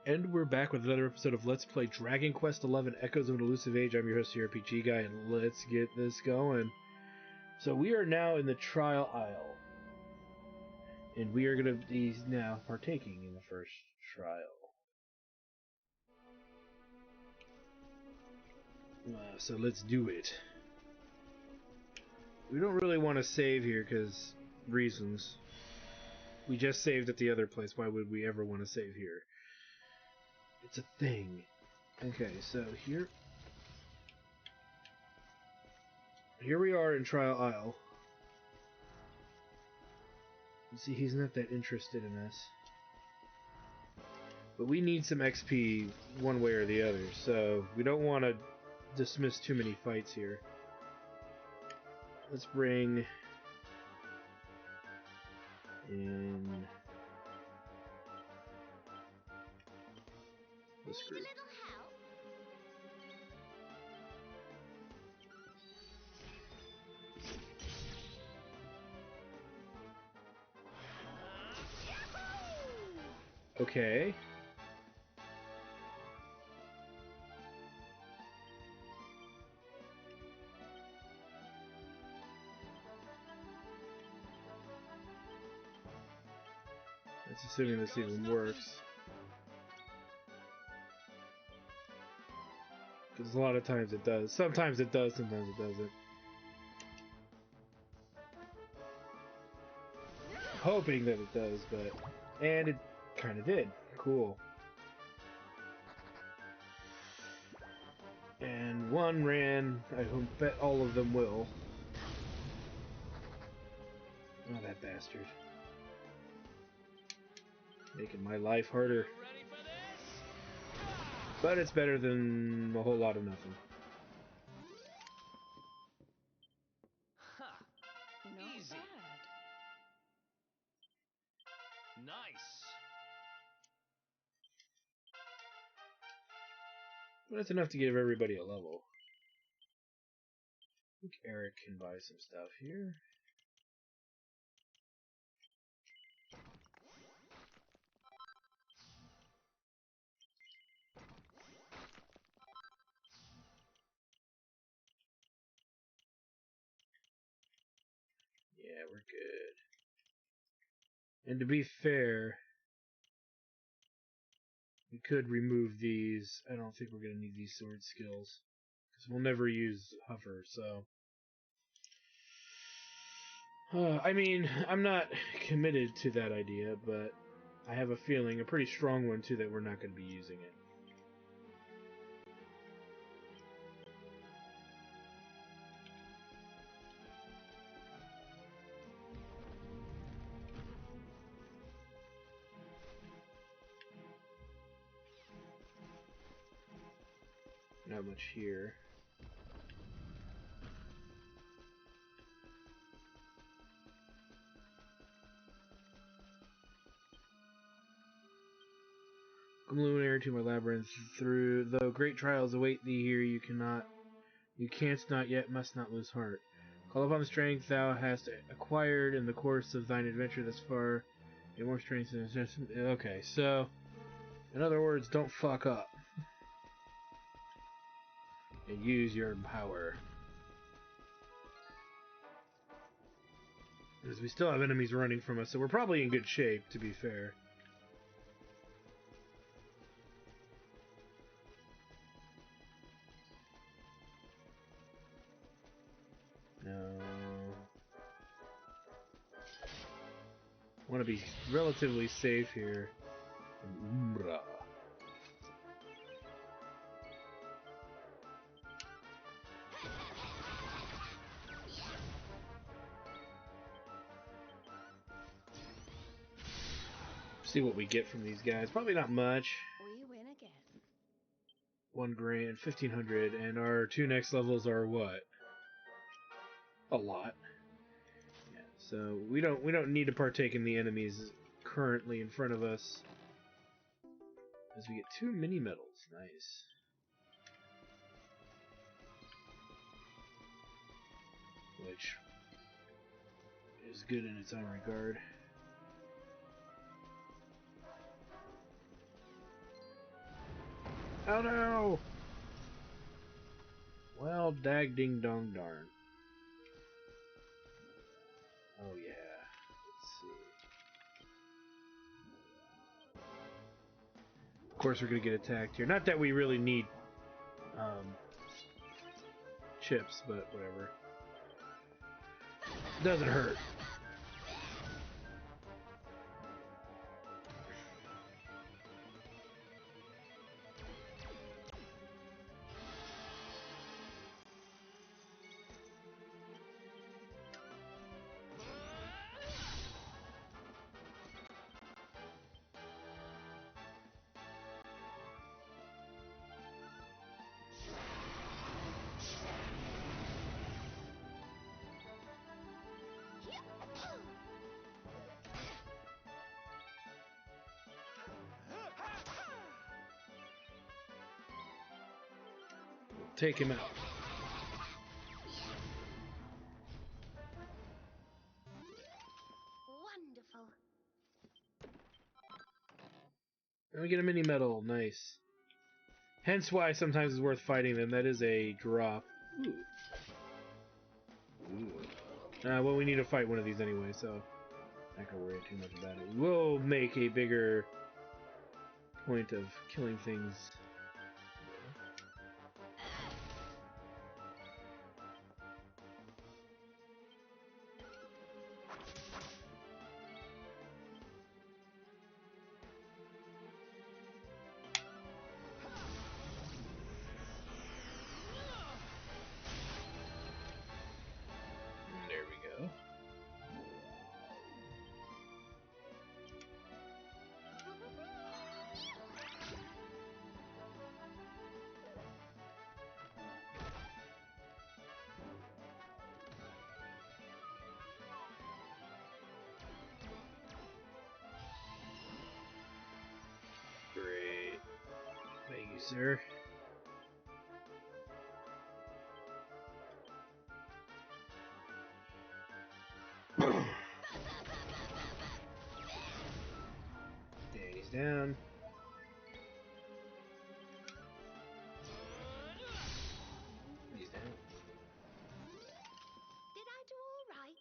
And we're back with another episode of Let's Play Dragon Quest XI Echoes of an Elusive Age. I'm your host, RPG Guy, and let's get this going. So we are now in the Trial Isle. And we are going to be now partaking in the first trial. So let's do it. We don't really want to save here because reasons. We just saved at the other place. Why would we ever want to save here? It's a thing. Okay, so here we are in Trial Isle. You see, he's not that interested in us. But we need some XP one way or the other, so we don't want to dismiss too many fights here. Let's bring in this group. Okay. That's assuming this even works. Because a lot of times it does. Sometimes it does, sometimes it doesn't. Hoping that it does, but... And it kind of did. Cool. And one ran. I bet all of them will. Oh, that bastard. Making my life harder. But it's better than a whole lot of nothing. Ha! Easy. Nice. But it's enough to give everybody a level. I think Eric can buy some stuff here. Yeah, we're good. And to be fair, we could remove these. I don't think we're going to need these sword skills. Because we'll never use hover, so... I mean, I'm not committed to that idea, but I have a feeling, a pretty strong one too, that we're not going to be using it. Not much here. Luminary to my labyrinth, through though great trials await thee here, you canst not yet, must not lose heart. Call upon the strength thou hast acquired in the course of thine adventure thus far. Get more strength than okay, so in other words, don't fuck up. And use your power. Because we still have enemies running from us, so we're probably in good shape, to be fair. No. I want to be relatively safe here. Umbra. See what we get from these guys. Probably not much. We win again. 1 grand, 1500, and our 2 next levels are what? A lot. Yeah, so we don't need to partake in the enemies currently in front of us. As we get 2 mini medals. Nice. Which is good in its own regard. Oh no! Well, dag ding dong darn. Oh yeah. Let's see. Of course, we're gonna get attacked here. Not that we really need chips, but whatever. Doesn't hurt. Take him out. Wonderful. And we get a mini medal. Nice. Hence why sometimes it's worth fighting them. That is a drop. Ooh. Ooh. Well, we need to fight one of these anyway, so I'm not gonna worry too much about it. We'll make a bigger point of killing things. There we go. Great. Thank you, sir. Okay, he's down. He's down. Did I do all right?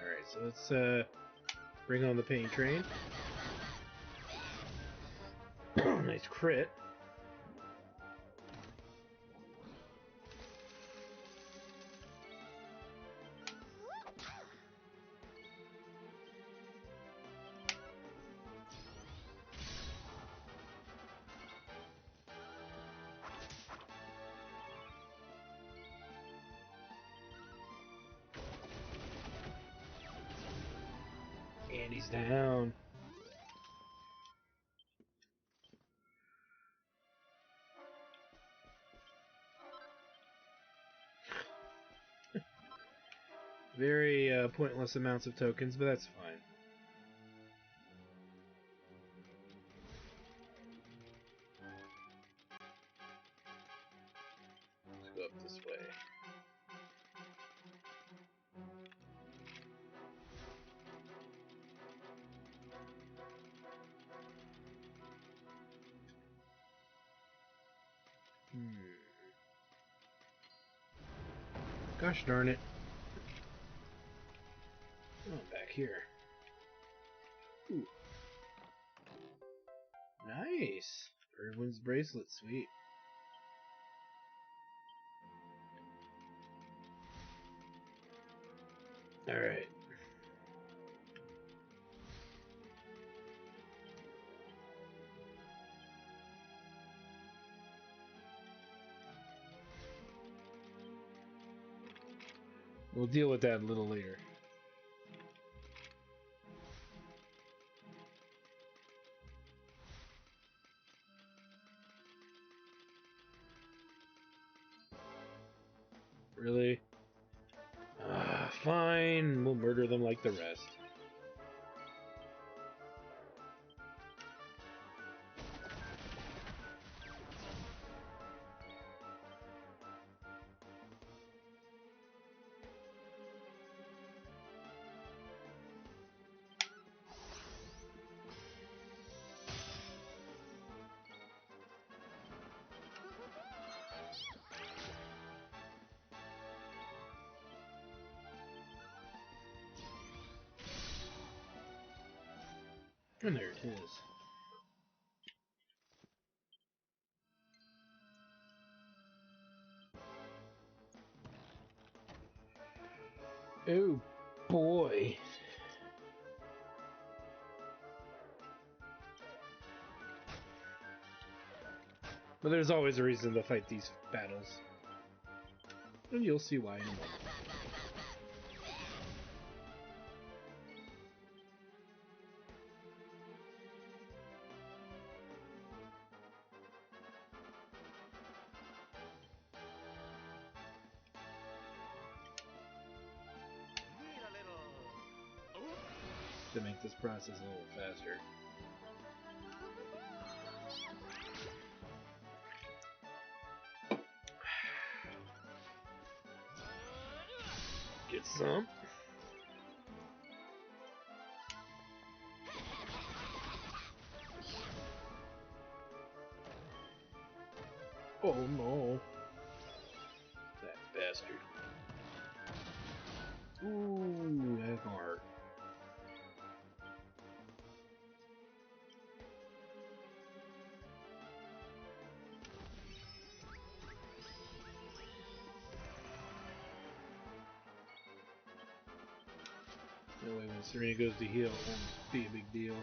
Alright, so let's bring on the pain train. Nice crit. And he's down. Very pointless amounts of tokens, but that's fine. Let's go up this way. Gosh darn it. Oh, back here. Ooh. Nice. Irwin's bracelet, sweet. Alright. We'll deal with that a little later. Really? Fine. We'll murder them like the rest. And there it is. Oh boy. But there's always a reason to fight these battles. And you'll see why in a moment. Need a little. Oops. To make this process a little faster. Get some. Oh no. That bastard. Ooh, that's hard. That way when Serena goes to heal, it won't be a big deal.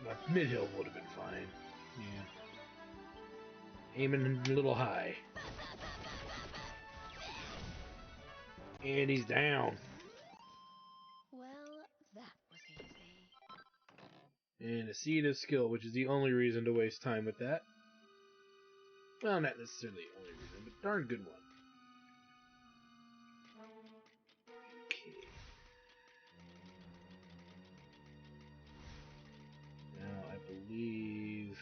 But mid-hill would have been fine. Yeah. Aiming a little high. And he's down. Well, that was easy. And a seed of skill, which is the only reason to waste time with that. Well, not necessarily the only reason, but darn good one. Okay. Now, I believe...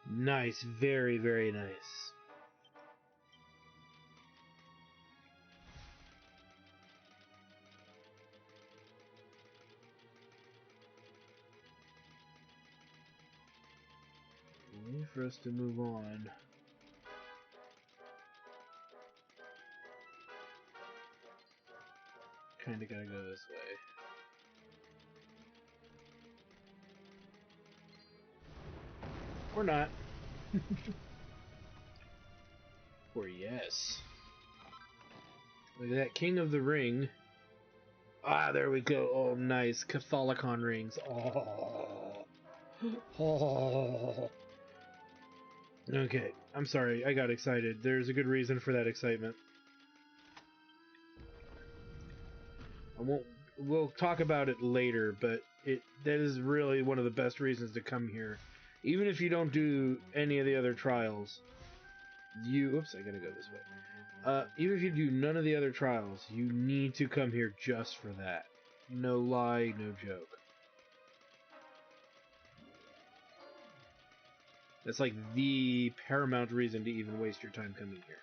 Nice, very, very nice. Wait for us to move on. Kinda gotta go this way. Or not. Or yes. Look at that, King of the Ring. Ah, there we go. Oh, nice. Catholicon rings. Oh. Oh. Okay, I'm sorry. I got excited. There's a good reason for that excitement. We'll talk about it later, but that is really one of the best reasons to come here. Even if you don't do any of the other trials, oops, I gotta go this way. Even if you do none of the other trials, you need to come here just for that. No lie, no joke. That's like the paramount reason to even waste your time coming here.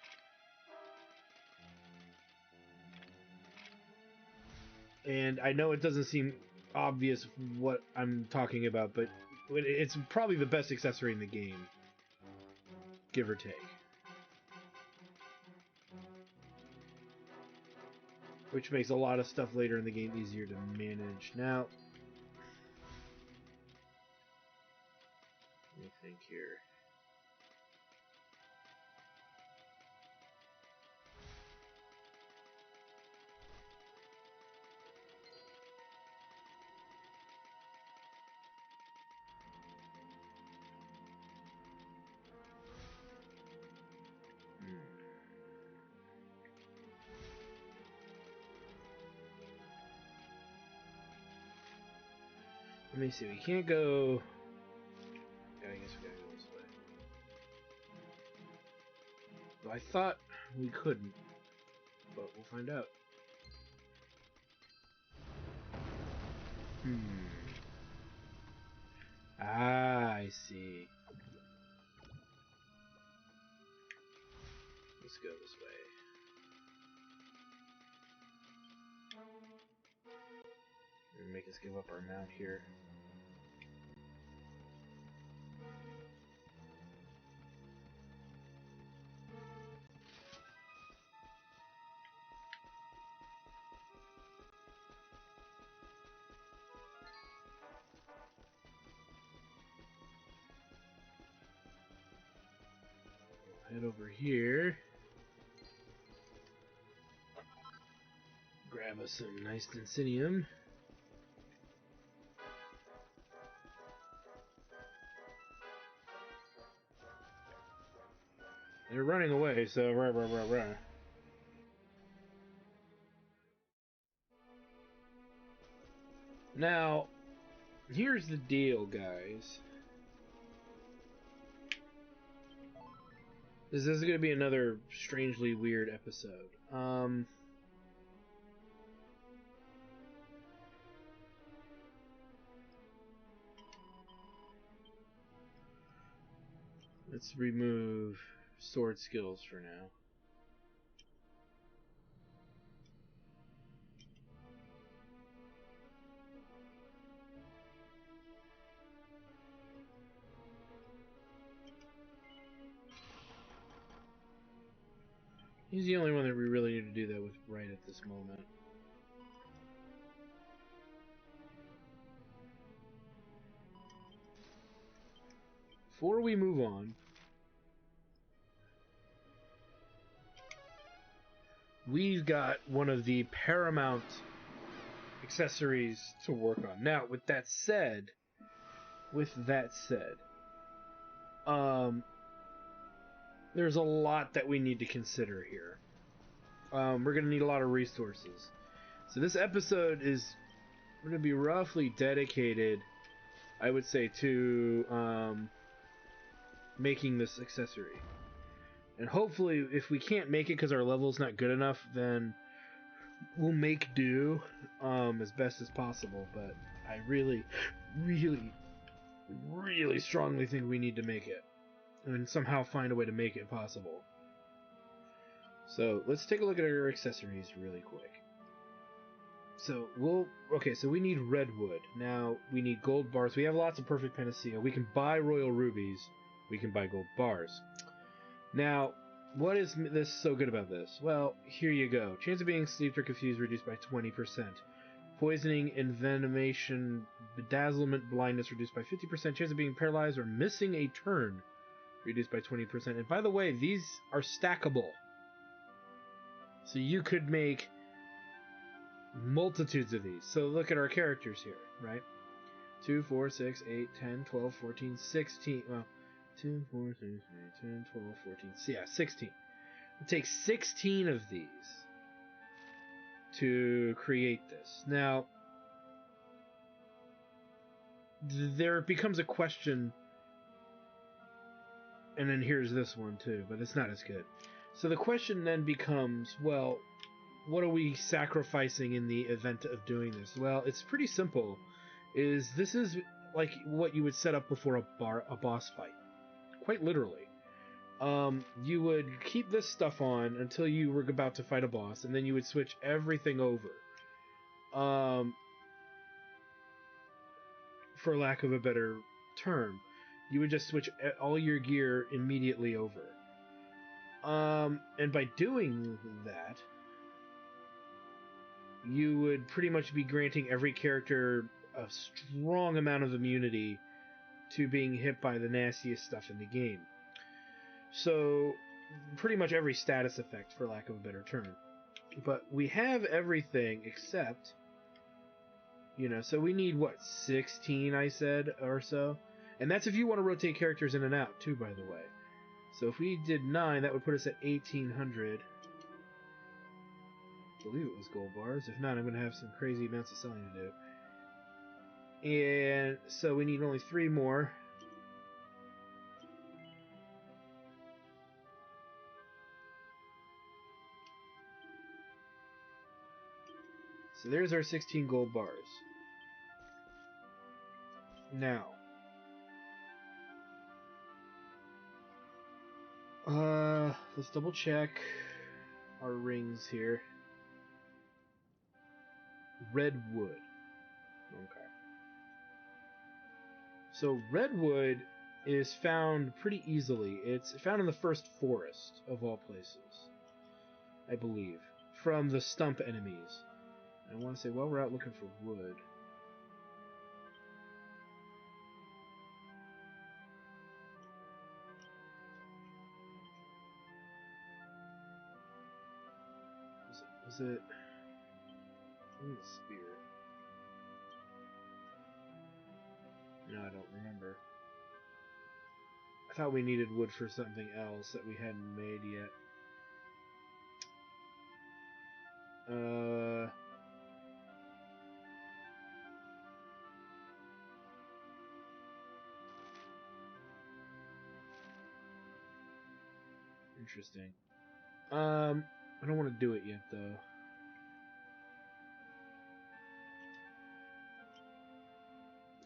And I know it doesn't seem obvious what I'm talking about, but it's probably the best accessory in the game. Give or take. Which makes a lot of stuff later in the game easier to manage. Now, let me think here. Let me see, we can't go... Yeah, I guess we gotta go this way. Well, I thought we couldn't, but we'll find out. Ah, I see. Let's go this way. And make us give up our mount here. Head over here. Grab us some nice Densinium. They're running away, so rah rah rah rah. Now, here's the deal, guys. This is going to be another strangely weird episode. Let's remove sword skills for now. He's the only one that we really need to do that with right at this moment. Before we move on, we've got one of the paramount accessories to work on. Now, with that said, there's a lot that we need to consider here. We're going to need a lot of resources. So this episode is going to be roughly dedicated, I would say, to making this accessory. And hopefully, if we can't make it because our level's not good enough, then we'll make do as best as possible. But I really, really, really strongly think we need to make it. And somehow find a way to make it possible. So, let's take a look at our accessories really quick. So, so we need redwood. Now, we need gold bars. We have lots of perfect panacea. We can buy royal rubies. We can buy gold bars. Now, what is this so good about this? Well, here you go. Chance of being sleeped or confused reduced by 20%. Poisoning, envenomation, bedazzlement, blindness reduced by 50%. Chance of being paralyzed or missing a turn reduced by 20%. And by the way, these are stackable. So you could make multitudes of these. So look at our characters here, right? 2, 4, 6, 8, 10, 12, 14, 16. Well, 2, 4, 6, 8, 10, 12, 14. So yeah, 16. It takes 16 of these to create this. Now, there becomes a question, and then here's this one too, but it's not as good. So the question then becomes, well, what are we sacrificing in the event of doing this? Well, it's pretty simple. This is like what you would set up before a boss fight. Quite literally. You would keep this stuff on until you were about to fight a boss, and then you would switch everything over. For lack of a better term, you would just switch all your gear immediately over. And by doing that, you would pretty much be granting every character a strong amount of immunity to being hit by the nastiest stuff in the game. So, pretty much every status effect, for lack of a better term. But we have everything except, so we need, 16, I said, or so? And that's if you want to rotate characters in and out, too, by the way. So if we did 9, that would put us at 1,800. I believe it was gold bars. If not, I'm going to have some crazy amounts of selling to do. And so we need only 3 more. So there's our 16 gold bars. Now, let's double check our rings here. Redwood. Okay. So redwood is found pretty easily. It's found in the first forest of all places, I believe, from the stump enemies. I want to say, while we're out looking for wood, Was it? Ooh, spear. No, I don't remember. I thought we needed wood for something else that we hadn't made yet. Interesting. I don't want to do it yet, though.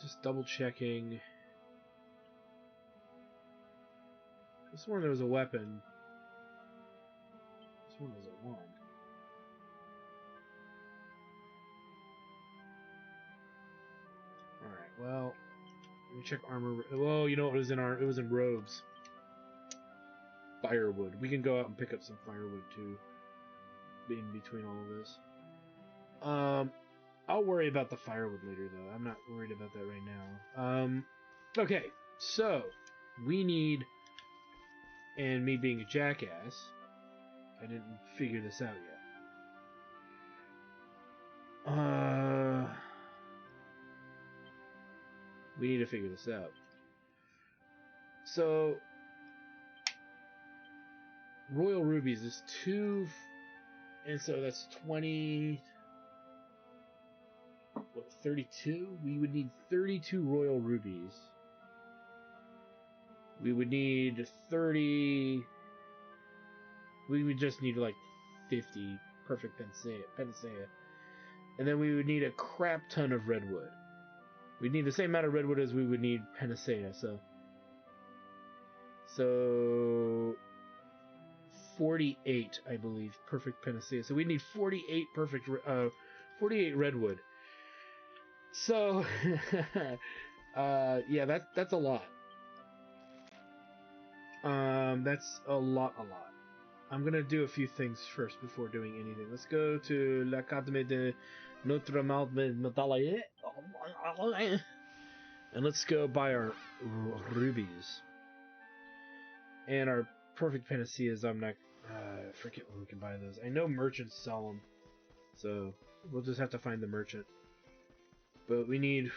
Just double checking. This one there was a weapon. This one was a wand. Alright, well, let me check armor. Whoa, you know what was in our? It was in robes. Firewood. We can go out and pick up some firewood too. In between all of this. I'll worry about the firewood later, though. I'm not worried about that right now. Okay, so we need, and me being a jackass, I didn't figure this out yet. We need to figure this out. So, royal rubies is 2, and so that's 20. What, 32? We would need 32 royal rubies. We would need 30. We would just need like 50 perfect panacea. And then we would need a crap ton of redwood. We'd need the same amount of redwood as we would need panacea, so 48, I believe, perfect panacea. So we need 48 48 redwood. So, yeah, that's a lot. That's a lot. I'm gonna do a few things first before doing anything. Let's go to l'Académie de Notre-Dame, and let's go buy our rubies and our perfect panaceas. I'm not. I forget where we can buy those. I know merchants sell them, so we'll just have to find the merchant. But we need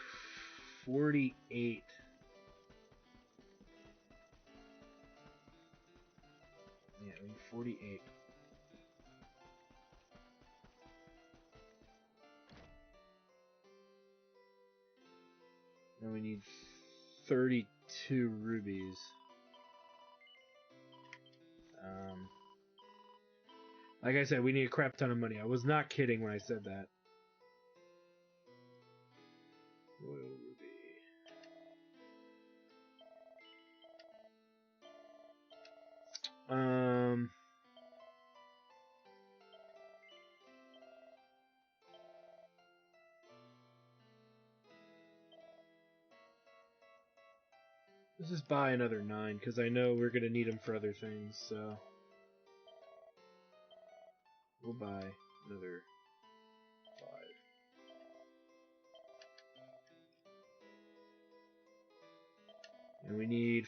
48. Yeah, we need 48. And we need 32 rubies. Like I said, we need a crap ton of money. I was not kidding when I said that. Royal ruby. Let's just buy another 9, because I know we're going to need them for other things, so... We'll buy another 5. And we need...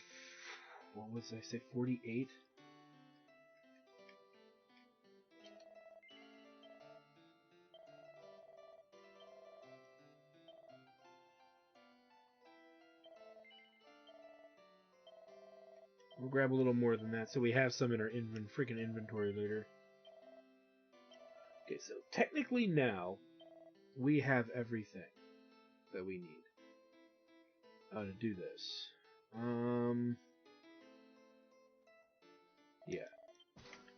What was I say? 48? We'll grab a little more than that so we have some in our freaking inventory later. Okay, so technically now we have everything that we need to do this. Yeah.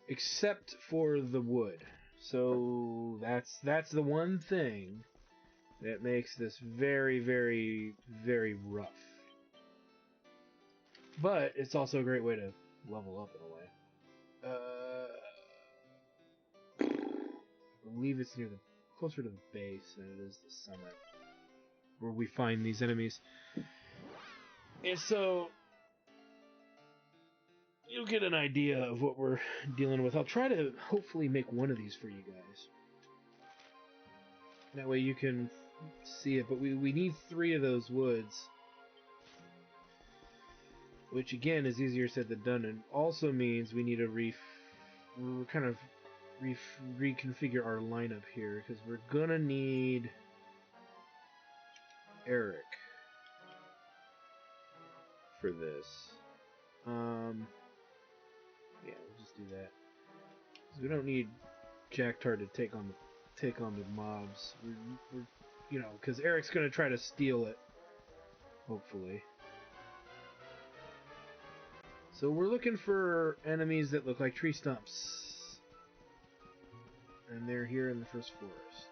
Except for the wood. So that's the one thing that makes this very, very, very rough. But it's also a great way to level up in a way. I believe it's near closer to the base than it is the summit, where we find these enemies. And so you'll get an idea of what we're dealing with. I'll try to hopefully make one of these for you guys. That way you can see it. But we need 3 of those woods, which again is easier said than done, and also means we need to kind of reconfigure our lineup here, because we're gonna need Eric for this. Yeah, we'll just do that. 'Cause we don't need Jacktard to take on the mobs. We're you know, because Eric's gonna try to steal it, hopefully. So we're looking for enemies that look like tree stumps, and they're here in the first forest.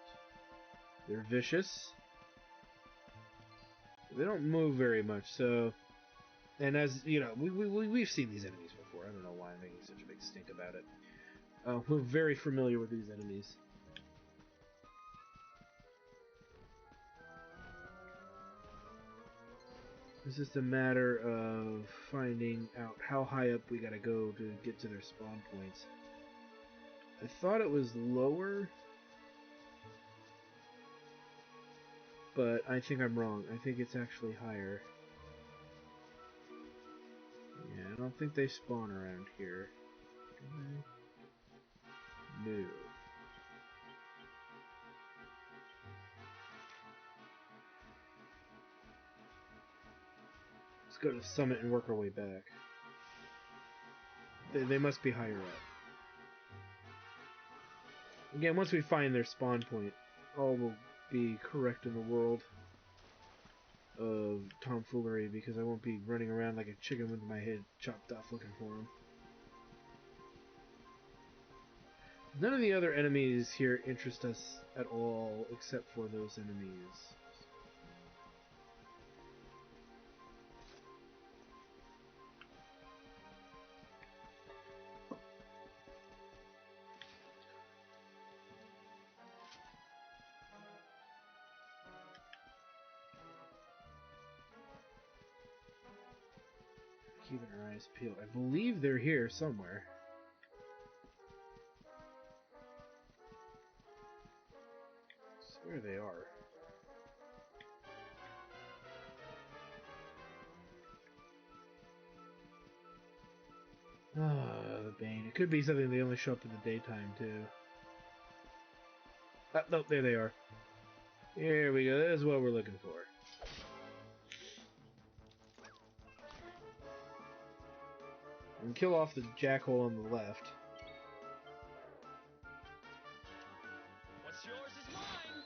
They're vicious. They don't move very much, so. And as you know, we've seen these enemies before. I don't know why I'm making such a big stink about it. We're very familiar with these enemies. It's just a matter of finding out how high up we gotta go to get to their spawn points. I thought it was lower, but I think I'm wrong. I think it's actually higher. Yeah, I don't think they spawn around here. No. Let's go to the summit and work our way back. They must be higher up. Again, once we find their spawn point, all will be correct in the world of tomfoolery, because I won't be running around like a chicken with my head chopped off looking for them. None of the other enemies here interest us at all, except for those enemies. Keeping our eyes peeled. I believe they're here somewhere. I swear they are. Ah, the Bane. It could be something they only show up in the daytime, too. Ah, nope, there they are. Here we go. That's what we're looking for. And kill off the jackhole on the left. What's yours is mine.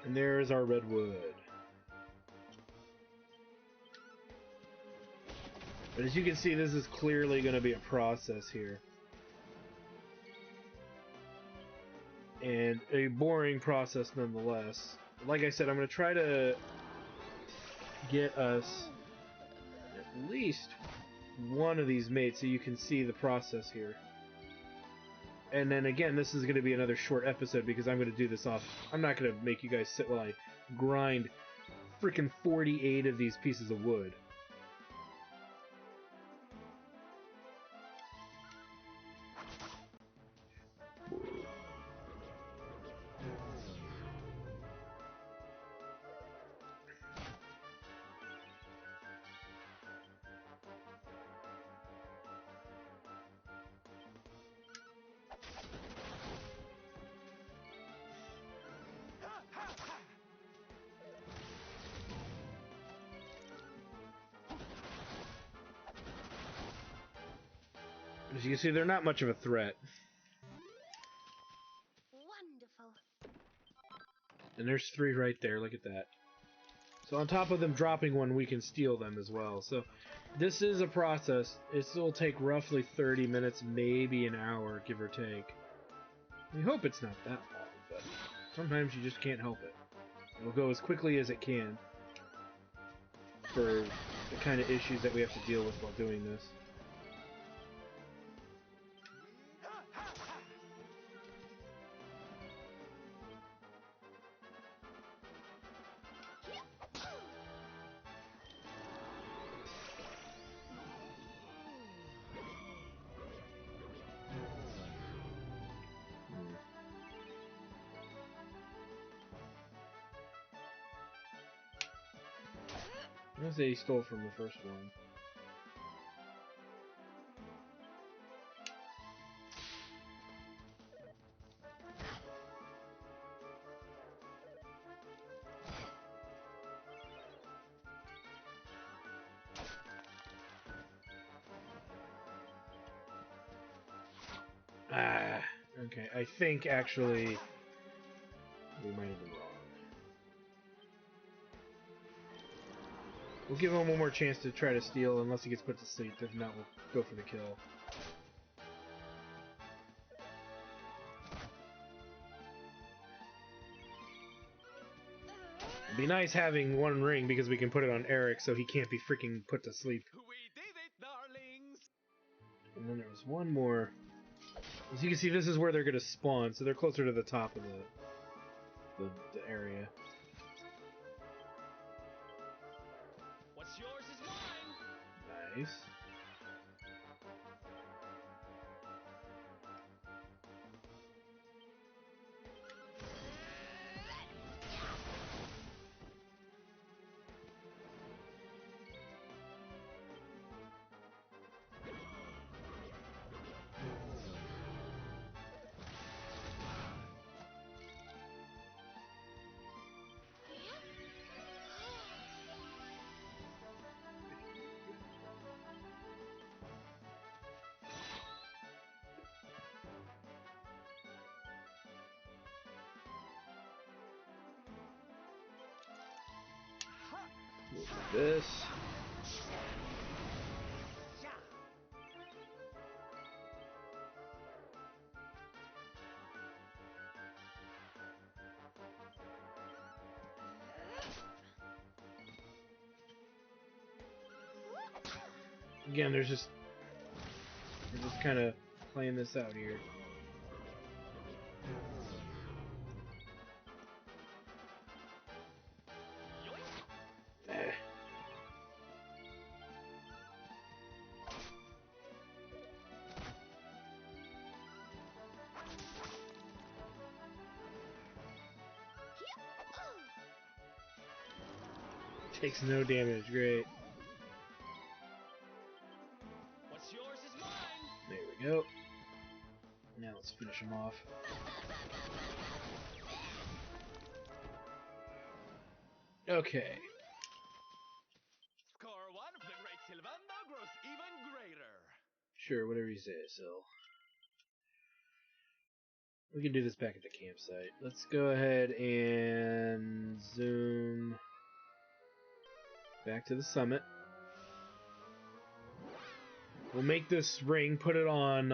And there's our redwood. But as you can see, this is clearly going to be a process here. And a boring process nonetheless. Like I said, I'm going to try to get us at least one of these mates so you can see the process here. And then again, this is going to be another short episode because I'm going to do this off. I'm not going to make you guys sit while I grind freaking 48 of these pieces of wood. As you can see, they're not much of a threat. Wonderful. And there's 3 right there, look at that. So on top of them dropping one, we can steal them as well. So this is a process. It will take roughly 30 minutes, maybe an hour, give or take. We hope it's not that long, but sometimes you just can't help it. It'll go as quickly as it can for the kind of issues that we have to deal with while doing this. I'm gonna say he stole from the first one. Okay, I think actually we might have been wrong. We'll give him one more chance to try to steal, unless he gets put to sleep. If not, we'll go for the kill. It'd be nice having one ring because we can put it on Eric so he can't be freaking put to sleep. We did it, darlings! And then there was one more. As you can see, this is where they're going to spawn, so they're closer to the top of the area. What's yours is mine! Nice. We'll do this. Again, we're just kind of playing this out here. Takes no damage, great. What's yours is mine! There we go. Now let's finish him off. Okay. Score one, the great Sylvando grows even greater! Sure, whatever you say, Sil. We can do this back at the campsite. Let's go ahead and zoom back to the summit. We'll make this ring, put it on,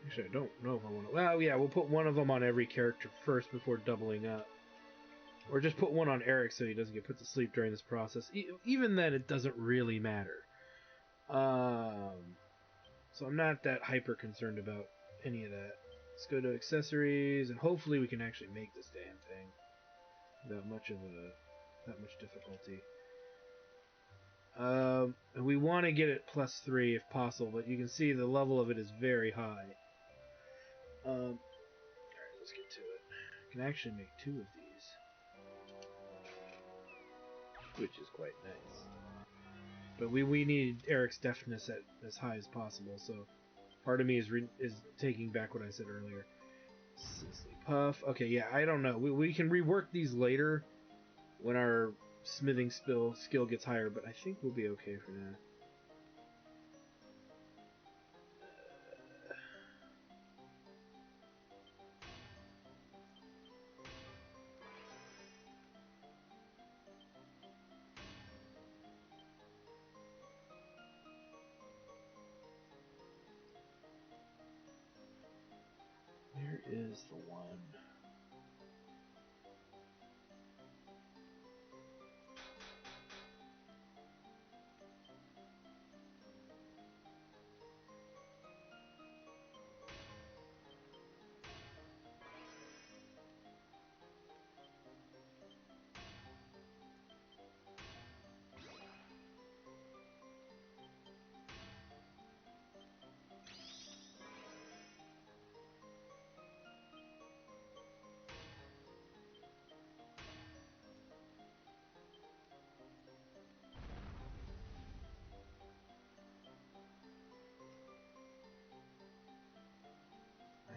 actually, I don't know if I want to... Well, yeah, we'll put one of them on every character first before doubling up. Or just put one on Eric so he doesn't get put to sleep during this process. Even then, it doesn't really matter. So I'm not that hyper concerned about any of that. Let's go to accessories, and hopefully we can actually make this damn thing without that much difficulty. And we want to get it +3 if possible, but you can see the level of it is very high. Alright, let's get to it. I can actually make 2 of these, which is quite nice. But we need Eric's deafness at as high as possible, so part of me is taking back what I said earlier. Sizzly Puff. Okay, yeah, I don't know. We can rework these later when our smithing skill gets higher, but I think we'll be okay for now. Where is the one?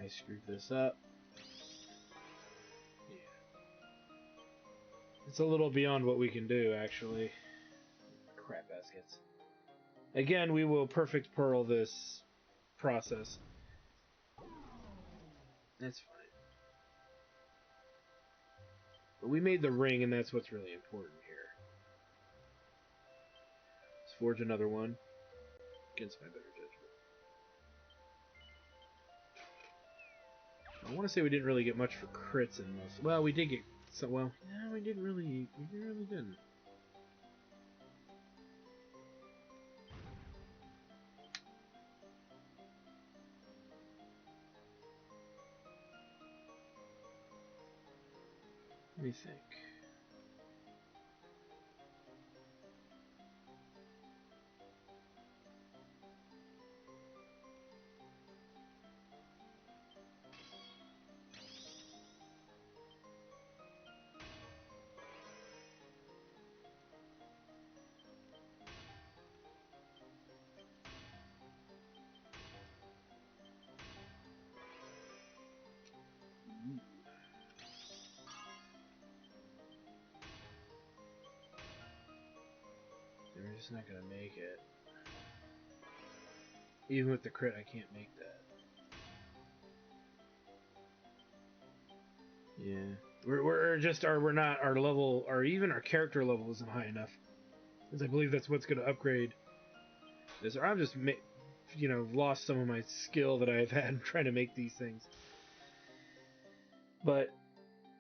I screwed this up. Yeah. It's a little beyond what we can do, actually. Crap baskets. Again, we will perfect pearl this process. That's fine. But we made the ring, and that's what's really important here. Let's forge another one against my better judgment. I want to say we didn't really get much for crits in this. Well, we did get some. Well, no, we didn't really. We really didn't. Let me think. They're just not gonna make it. Even with the crit, I can't make that. Yeah, we're not our level, or even our character level isn't high enough. Because I believe that's what's gonna upgrade this. Or I'm just, lost some of my skill that I've had trying to make these things. But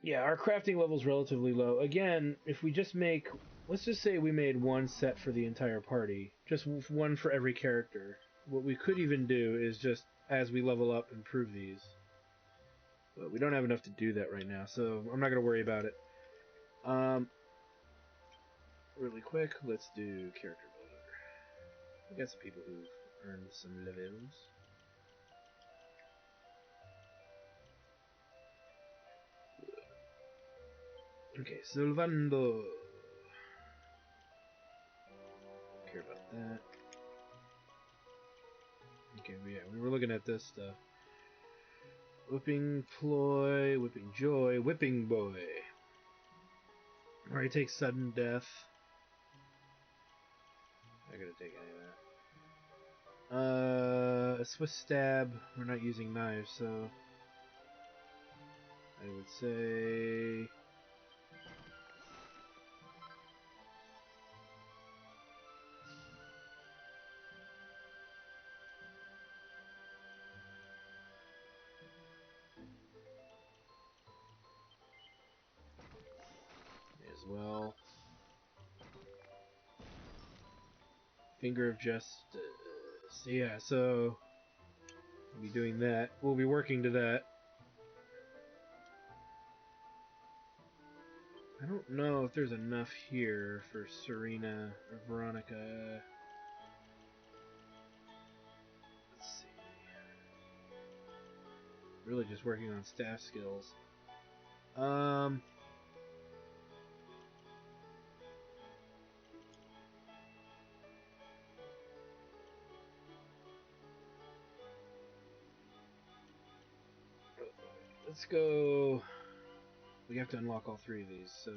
yeah, our crafting level's relatively low. Again, if we just make, let's just say we made one set for the entire party, just one for every character. What we could even do is just, as we level up, improve these. But we don't have enough to do that right now, so I'm not going to worry about it. Really quick, let's do character builder. We got some people who've earned some levels. Okay, Silvando. Don't care about that. Okay, yeah, we were looking at this stuff. Whipping ploy, whipping joy, whipping boy. Alright, takes sudden death. Not gonna take any of that. A Swiss stab. We're not using knives, so I would say as well. Finger of Justice. Yeah, so we'll be doing that. We'll be working to that. I don't know if there's enough here for Serena or Veronica. Let's see. Really just working on staff skills. Let's go. We have to unlock all three of these, so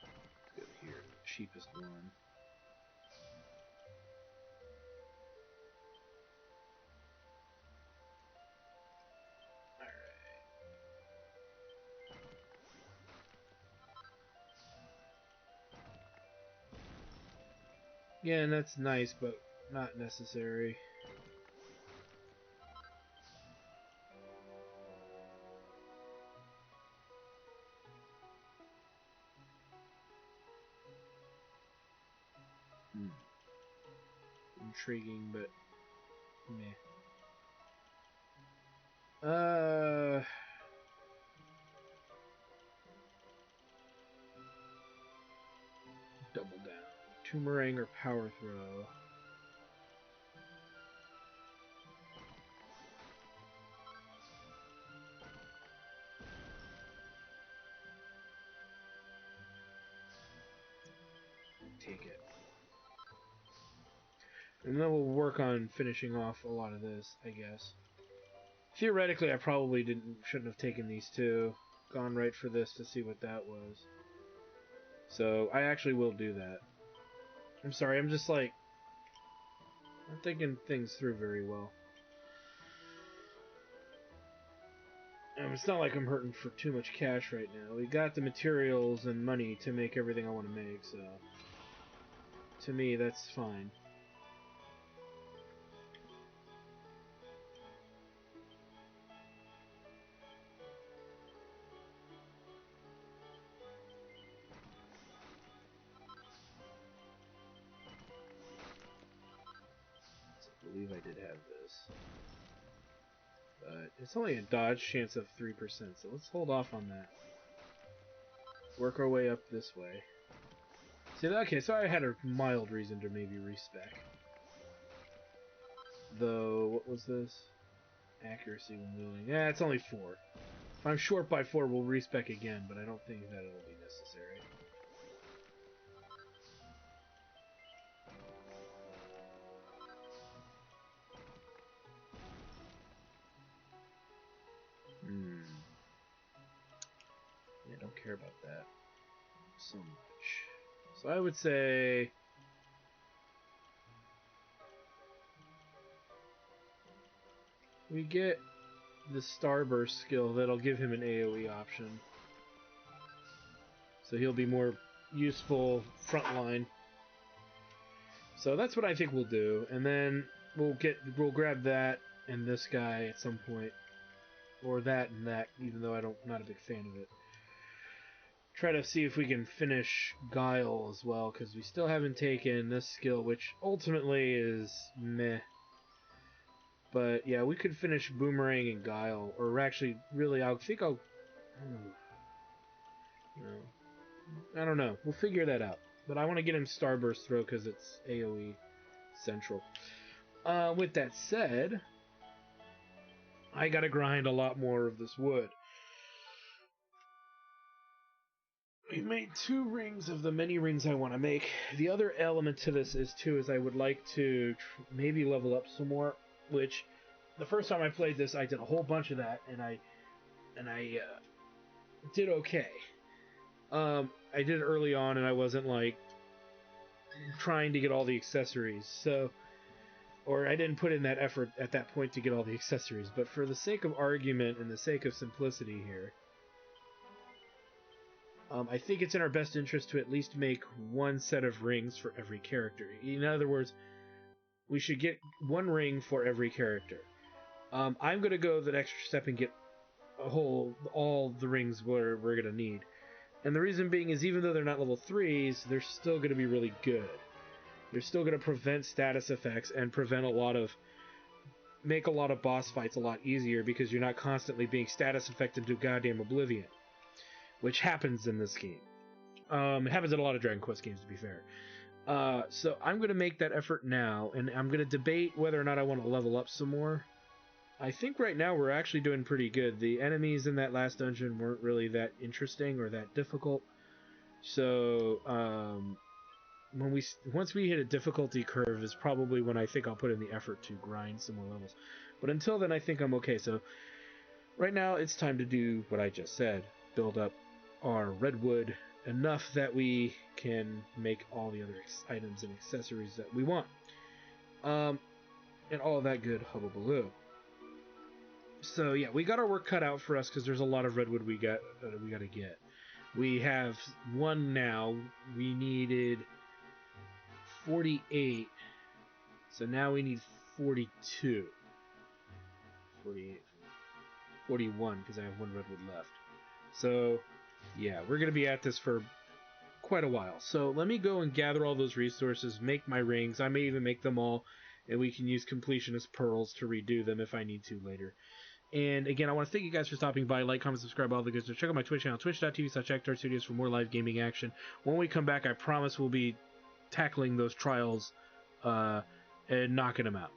let's go here, the cheapest one. Alright. Yeah, and that's nice, but not necessary. Intriguing, but meh. Double down. Toomerang or power throw. Take it. And then we'll work on finishing off a lot of this, I guess. Theoretically, I probably shouldn't have taken these two. Gone right for this to see what that was. So, I actually will do that. I'm sorry, I'm just like... I'm thinking things through very well. It's not like I'm hurting for too much cash right now. We got the materials and money to make everything I want to make, so... To me, that's fine. I believe I did have this. But it's only a dodge chance of 3%, so let's hold off on that. Work our way up this way. See, okay, so I had a mild reason to maybe respec. Though, what was this? Accuracy when wheeling. Yeah, it's only 4. If I'm short by 4, we'll respec again, but I don't think that it'll be necessary. Yeah, don't care about that so much. So I would say... we get the Starburst skill that'll give him an AoE option. So he'll be more useful frontline. So that's what I think we'll do, and then we'll grab that and this guy at some point, or that and that, even though I'm not a big fan of it. Try to see if we can finish Guile as well, because we still haven't taken this skill, which ultimately is meh. But yeah, we could finish Boomerang and Guile, or actually, really, I think I'll. No, I don't know. We'll figure that out. But I want to get him Starburst Throw because it's AoE central. With that said, I gotta grind a lot more of this wood. We've made 2 rings of the many rings I want to make. The other element to this is I would like to maybe level up some more, which the first time I played this, I did a whole bunch of that, and I did okay. I did it early on, and I wasn't like trying to get all the accessories, so, or I didn't put in that effort at that point to get all the accessories. But for the sake of argument and the sake of simplicity here, I think it's in our best interest to at least make 1 set of rings for every character. In other words, we should get 1 ring for every character. I'm going to go that extra step and get all the rings we're going to need. And the reason being is even though they're not level 3s, they're still going to be really good. They're still going to prevent status effects and make a lot of boss fights a lot easier because you're not constantly being status affected to goddamn oblivion. Which happens in this game. It happens in a lot of Dragon Quest games, to be fair. So I'm going to make that effort now, and I'm going to debate whether or not I want to level up some more. I think right now we're actually doing pretty good. The enemies in that last dungeon weren't really that interesting or that difficult. So once we hit a difficulty curve is probably when I think I'll put in the effort to grind some more levels. But until then, I think I'm okay. So right now it's time to do what I just said. Build up our redwood enough that we can make all the other items and accessories that we want. And all that good hubbubaloo. So yeah, we got our work cut out for us because there's a lot of redwood we got to get. We have 1 now. We needed 48. So now we need 42. 48. 41 because I have 1 redwood left. So yeah, we're going to be at this for quite a while. So let me go and gather all those resources, make my rings. I may even make them all, and we can use completionist pearls to redo them if I need to later. And again, I want to thank you guys for stopping by. Like, comment, subscribe, all the good stuff. Check out my Twitch channel, twitch.tv/ActarStudios for more live gaming action. When we come back, I promise we'll be tackling those trials and knocking them out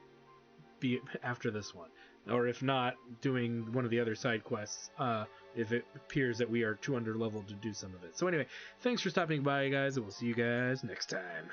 after this one. Or if not, doing one of the other side quests if it appears that we are too under leveled to do some of it. So anyway, thanks for stopping by, guys, and we'll see you guys next time.